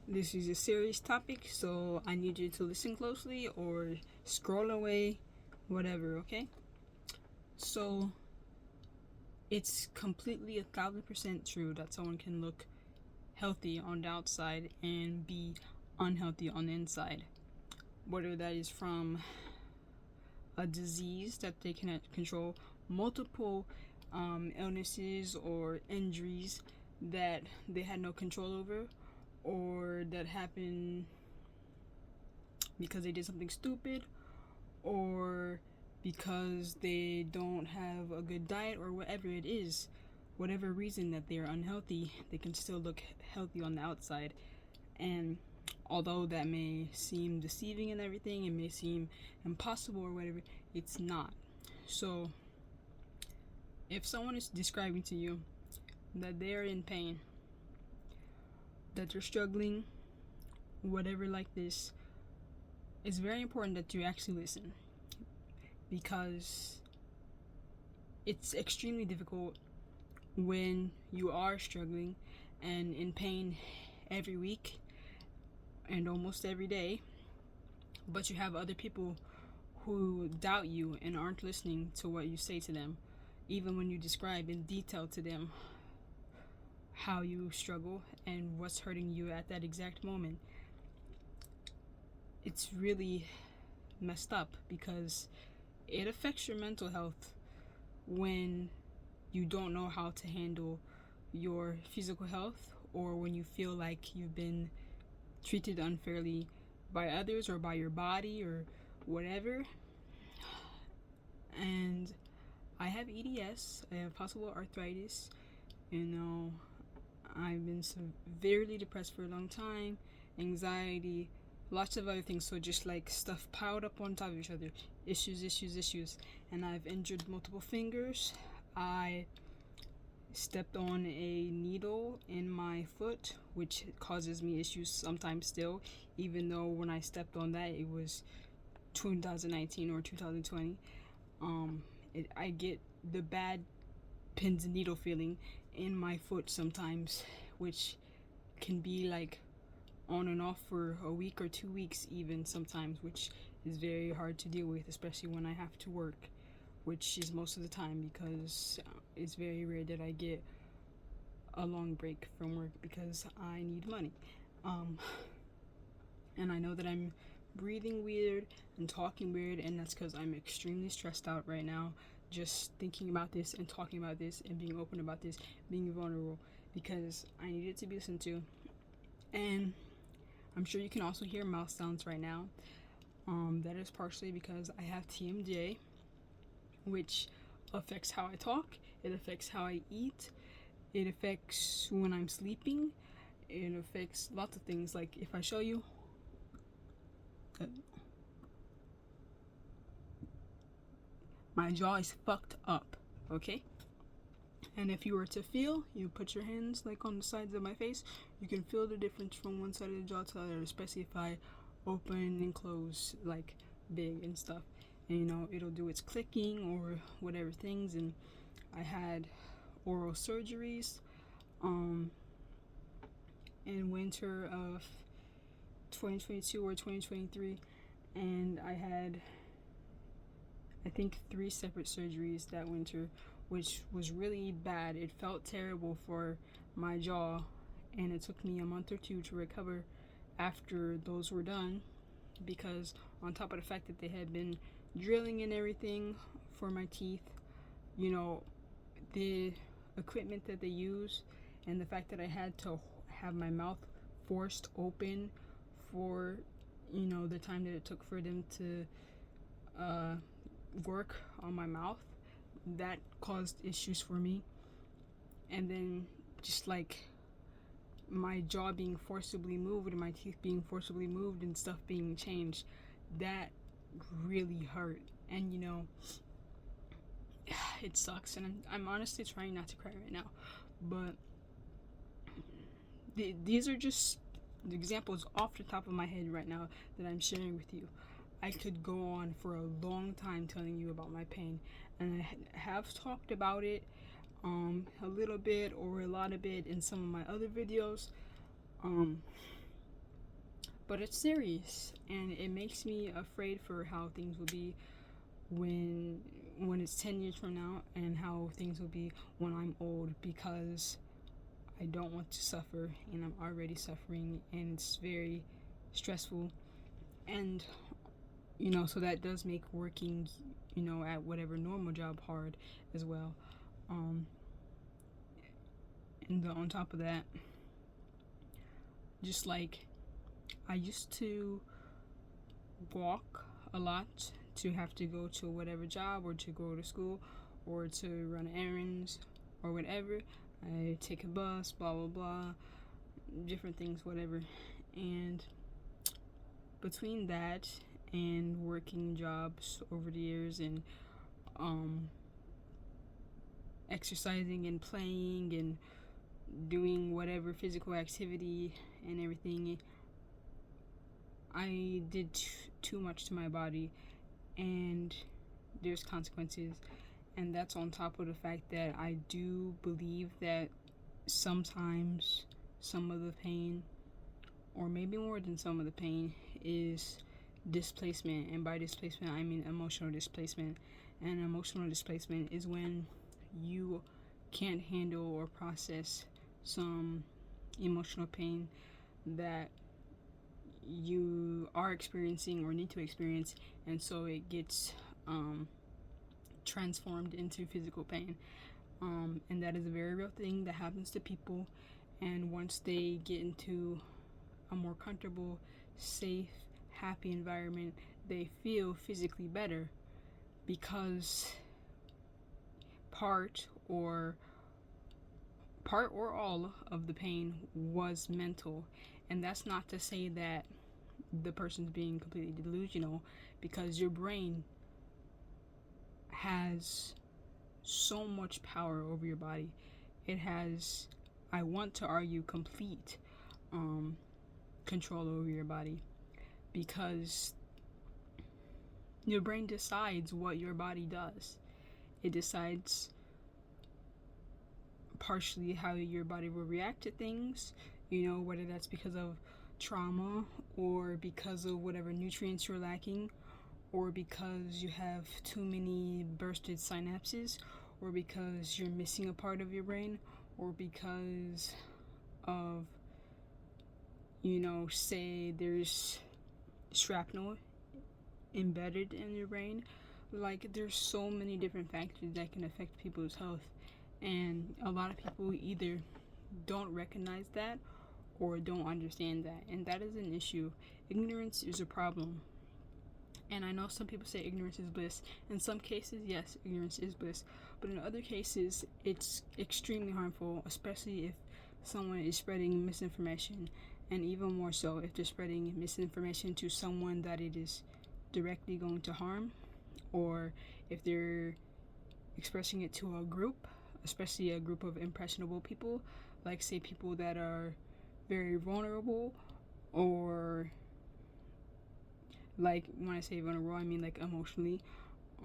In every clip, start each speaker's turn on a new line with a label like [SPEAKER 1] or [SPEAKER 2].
[SPEAKER 1] This is a serious topic, so I need you to listen closely or scroll away, whatever, okay? So, it's completely 1,000% true that someone can look healthy on the outside and be unhealthy on the inside. Whether that is from a disease that they cannot control, multiple illnesses or injuries that they had no control over, or that happened because they did something stupid, or because they don't have a good diet, or whatever it is. Whatever reason that they're unhealthy, they can still look healthy on the outside. And although that may seem deceiving and everything, it may seem impossible or whatever, it's not. So if someone is describing to you that they're in pain, that they're struggling, whatever like this, it's very important that you actually listen, because it's extremely difficult when you are struggling and in pain every week and almost every day, but you have other people who doubt you and aren't listening to what you say to them, even when you describe in detail to them how you struggle and what's hurting you at that exact moment. It's really messed up because it affects your mental health when you don't know how to handle your physical health, or when you feel like you've been treated unfairly by others or by your body or whatever. And I have EDS, I have possible arthritis, I've been severely depressed for a long time, anxiety, lots of other things. So just like stuff piled up on top of each other, issues. And I've injured multiple fingers. I stepped on a needle in my foot, which causes me issues sometimes still, even though when I stepped on that it was 2019 or 2020. I get the bad pins and needle feeling in my foot sometimes, which can be like on and off for a week or 2 weeks even sometimes, which is very hard to deal with, especially when I have to work, which is most of the time, because it's very rare that I get a long break from work because I need money. And I know that I'm breathing weird and talking weird, and that's because I'm extremely stressed out right now, just thinking about this and talking about this and being open about this, being vulnerable, because I need it to be listened to. And I'm sure you can also hear mouth sounds right now. That is partially because I have TMJ, which affects how I talk, it affects how I eat, it affects when I'm sleeping, it affects lots of things. Like if I show you, my jaw is fucked up, okay? And if you were to feel, you put your hands like on the sides of my face, you can feel the difference from one side of the jaw to the other, especially if I open and close like big and stuff. And it'll do its clicking or whatever things. And I had oral surgeries in winter of 2022 or 2023, and I had, I think, 3 separate surgeries that winter, which was really bad. It felt terrible for my jaw, and it took me a month or 2 to recover after those were done, because on top of the fact that they had been drilling and everything for my teeth, the equipment that they use, and the fact that I had to have my mouth forced open for the time that it took for them to work on my mouth, that caused issues for me. And then just like my jaw being forcibly moved and my teeth being forcibly moved and stuff being changed, that really hurt. And it sucks, and I'm honestly trying not to cry right now, but these are just the examples off the top of my head right now that I'm sharing with you. I could go on for a long time telling you about my pain, and I have talked about it a little bit or a lot of it in some of my other videos, But it's serious, and it makes me afraid for how things will be when it's 10 years from now, and how things will be when I'm old, because I don't want to suffer, and I'm already suffering, and it's very stressful. And so that does make working at whatever normal job hard as well. And on top of that, just like I used to walk a lot to have to go to whatever job, or to go to school, or to run errands or whatever. I take a bus, blah blah blah, different things, whatever. And between that and working jobs over the years, and exercising and playing and doing whatever physical activity and everything, I did too much to my body, and there's consequences. And that's on top of the fact that I do believe that sometimes some of the pain, or maybe more than some of the pain, is displacement. And by displacement, I mean emotional displacement. And emotional displacement is when you can't handle or process some emotional pain that you are experiencing or need to experience, and so it gets transformed into physical pain. And that is a very real thing that happens to people. And once they get into a more comfortable, safe, happy environment, they feel physically better, because part or all of the pain was mental. And that's not to say that the person's being completely delusional, because your brain has so much power over your body. It has, I want to argue, complete control over your body, because your brain decides what your body does. It decides partially how your body will react to things, whether that's because of trauma, or because of whatever nutrients you're lacking, or because you have too many bursted synapses, or because you're missing a part of your brain, or because of, say there's shrapnel embedded in your brain. Like, there's so many different factors that can affect people's health, and a lot of people either don't recognize that or don't understand that, and that is an issue. Ignorance is a problem. And I know some people say ignorance is bliss. In some cases, yes, ignorance is bliss. But in other cases, it's extremely harmful, especially if someone is spreading misinformation. And even more so if they're spreading misinformation to someone that it is directly going to harm, or if they're expressing it to a group, especially a group of impressionable people, like say people that are very vulnerable, or like, when I say vulnerable, I mean like emotionally,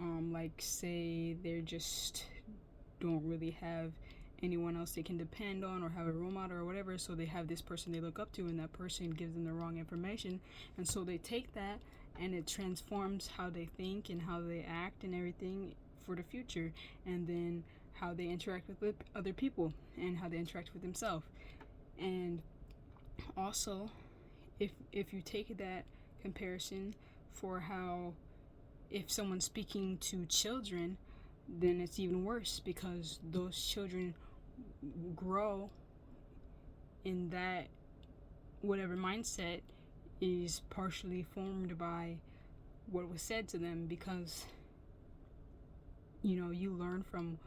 [SPEAKER 1] like say they're just don't really have anyone else they can depend on, or have a role model or whatever, so they have this person they look up to, and that person gives them the wrong information, and so they take that and it transforms how they think and how they act and everything for the future, and then how they interact with other people and how they interact with themselves. And also, if you take that comparison for how, if someone's speaking to children, then it's even worse, because those children grow in that whatever mindset is partially formed by what was said to them, because you learn from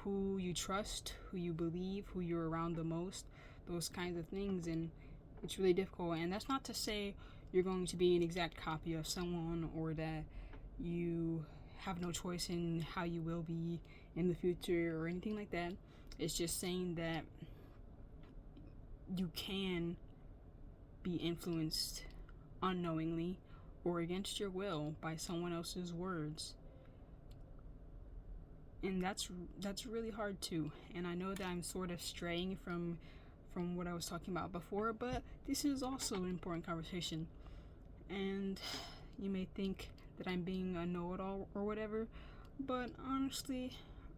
[SPEAKER 1] who you trust, who you believe, who you're around the most, those kinds of things. And it's really difficult. And that's not to say you're going to be an exact copy of someone, or that you have no choice in how you will be in the future or anything like that. It's just saying that you can be influenced unknowingly or against your will by someone else's words. And that's really hard too. And I know that I'm sort of straying from from what I was talking about before, but this is also an important conversation. And you may think that I'm being a know-it-all or whatever, but honestly,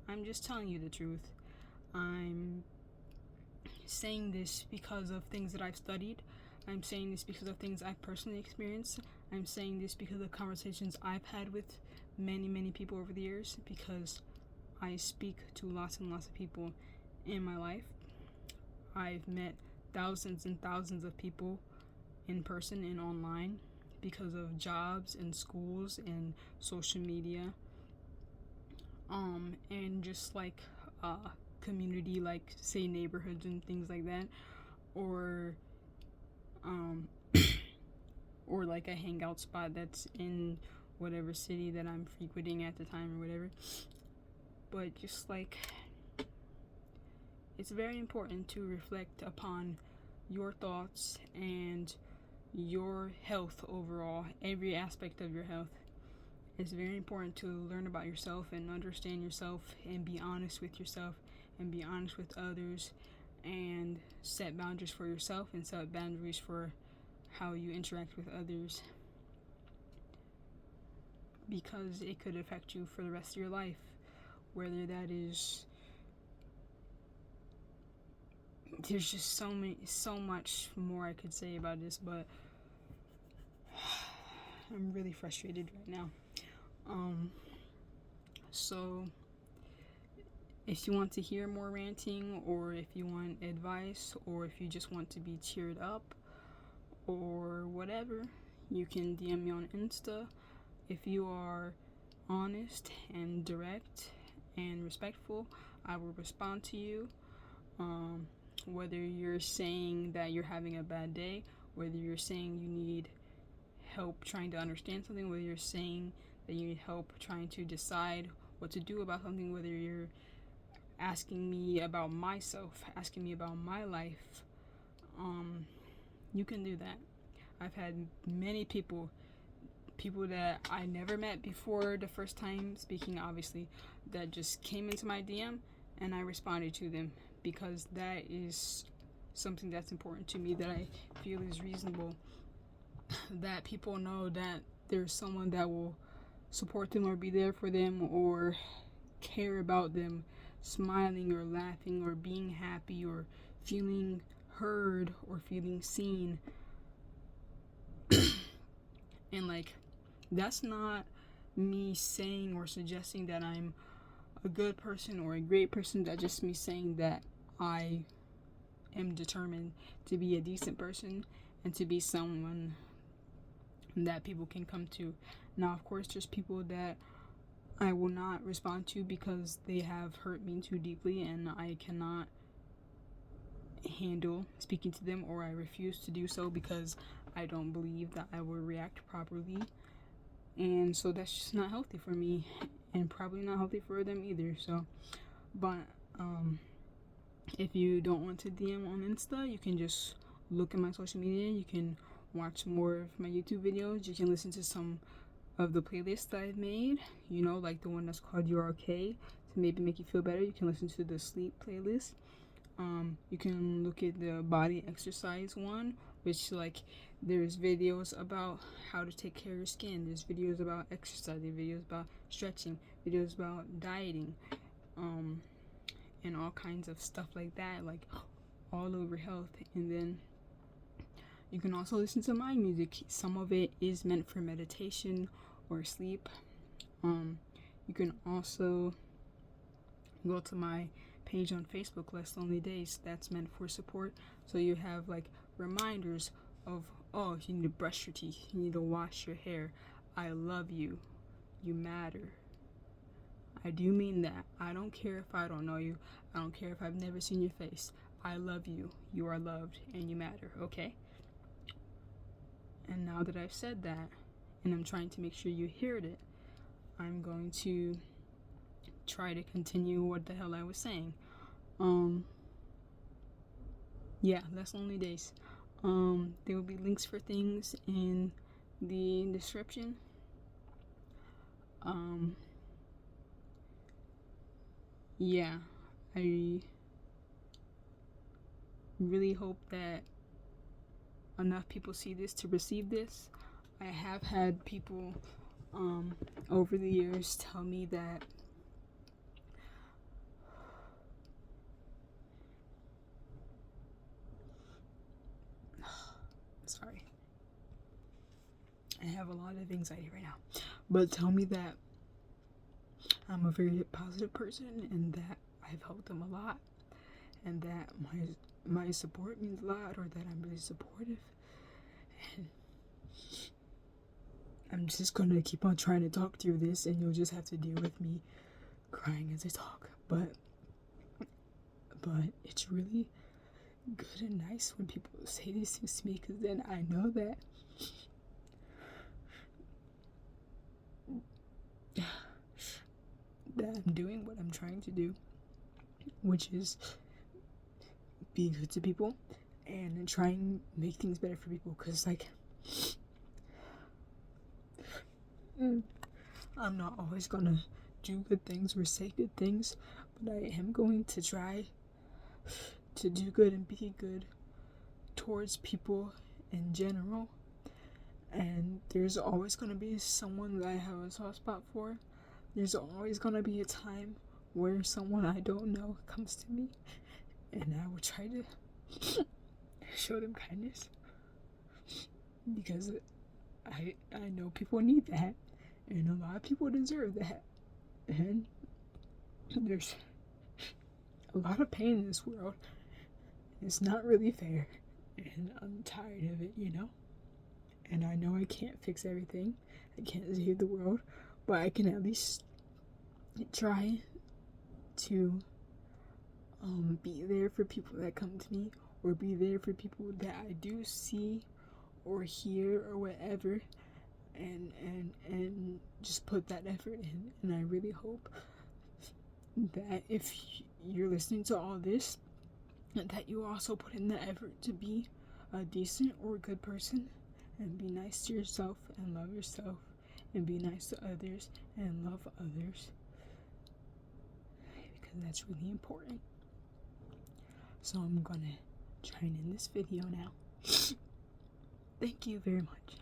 [SPEAKER 1] I'm just telling you the truth. I'm saying this because of things that I've studied. I'm saying this because of things I've personally experienced. I'm saying this because of conversations I've had with many people over the years, because I speak to lots and lots of people in my life. I've met thousands and thousands of people in person and online because of jobs and schools and social media, and just like community, like say neighborhoods and things like that, or or like a hangout spot that's in whatever city that I'm frequenting at the time or whatever. But just like, it's very important to reflect upon your thoughts and your health overall, every aspect of your health. It's very important to learn about yourself and understand yourself and be honest with yourself and be honest with others, and set boundaries for yourself and set boundaries for how you interact with others, because it could affect you for the rest of your life. Whether that is, there's just so much more I could say about this, but I'm really frustrated right now. So if you want to hear more ranting, or if you want advice, or if you just want to be cheered up or whatever, you can DM me on Insta. If you are honest and direct and respectful, I will respond to you. Whether you're saying that you're having a bad day, whether you're saying you need help trying to understand something, whether you're saying that you need help trying to decide what to do about something, whether you're asking me about myself, asking me about my life, you can do that. I've had many people that I never met before the first time speaking, obviously, that just came into my DM and I responded to them, because that is something that's important to me, that I feel is reasonable, that people know that there's someone that will support them or be there for them or care about them, smiling or laughing or being happy or feeling heard or feeling seen. And like, that's not me saying or suggesting that I'm a good person or a great person. That's just me saying that I am determined to be a decent person and to be someone that people can come to. Now, of course, there's people that I will not respond to because they have hurt me too deeply and I cannot handle speaking to them, or I refuse to do so because I don't believe that I will react properly. And so that's just not healthy for me, and probably not healthy for them either. So, but if you don't want to DM on Insta, you can just look at my social media. You can watch more of my YouTube videos. You can listen to some of the playlists that I've made, you know, like the one that's called You're Okay, to maybe make you feel better. You can listen to the sleep playlist. You can look at the body exercise one, which, like, there's videos about how to take care of your skin, there's videos about exercising, videos about stretching, videos about dieting, and all kinds of stuff like that, like all over health. And then you can also listen to my music. Some of it is meant for meditation or sleep. You can also go to my page on Facebook, Less Lonely Days. That's meant for support. So you have like reminders of, oh, you need to brush your teeth, you need to wash your hair, I love you, you matter. I do mean that. I don't care if I don't know you. I don't care if I've never seen your face. I love you. You are loved and you matter, okay? And now that I've said that, and I'm trying to make sure you heard it, I'm going to try to continue what the hell I was saying. Yeah, Less Lonely Days. There will be links for things in the description. Yeah, really hope that enough people see this to receive this. I have had people over the years tell me that sorry, I have a lot of anxiety right now, but tell me that I'm a very positive person and that I've helped them a lot, and that my support means a lot, or that I'm really supportive. And I'm just gonna keep on trying to talk through this, and you'll just have to deal with me crying as I talk. But it's really good and nice when people say these things to me, because then I know that I'm doing what I'm trying to do, which is be good to people and try and make things better for people. Because like, I'm not always gonna do good things or say good things, but I am going to try to do good and be good towards people in general. And there's always gonna be someone that I have a soft spot for. There's always gonna be a time where someone I don't know comes to me, and I will try to show them kindness, because I know people need that, and a lot of people deserve that. And there's a lot of pain in this world. It's not really fair, and I'm tired of it, And I know I can't fix everything. I can't save the world, but I can at least try to be there for people that come to me, or be there for people that I do see or hear or whatever, and just put that effort in. And I really hope that if you're listening to all this, that you also put in the effort to be a decent or good person, and be nice to yourself and love yourself, and be nice to others and love others, because that's really important. So I'm gonna try and end this video now. Thank you very much.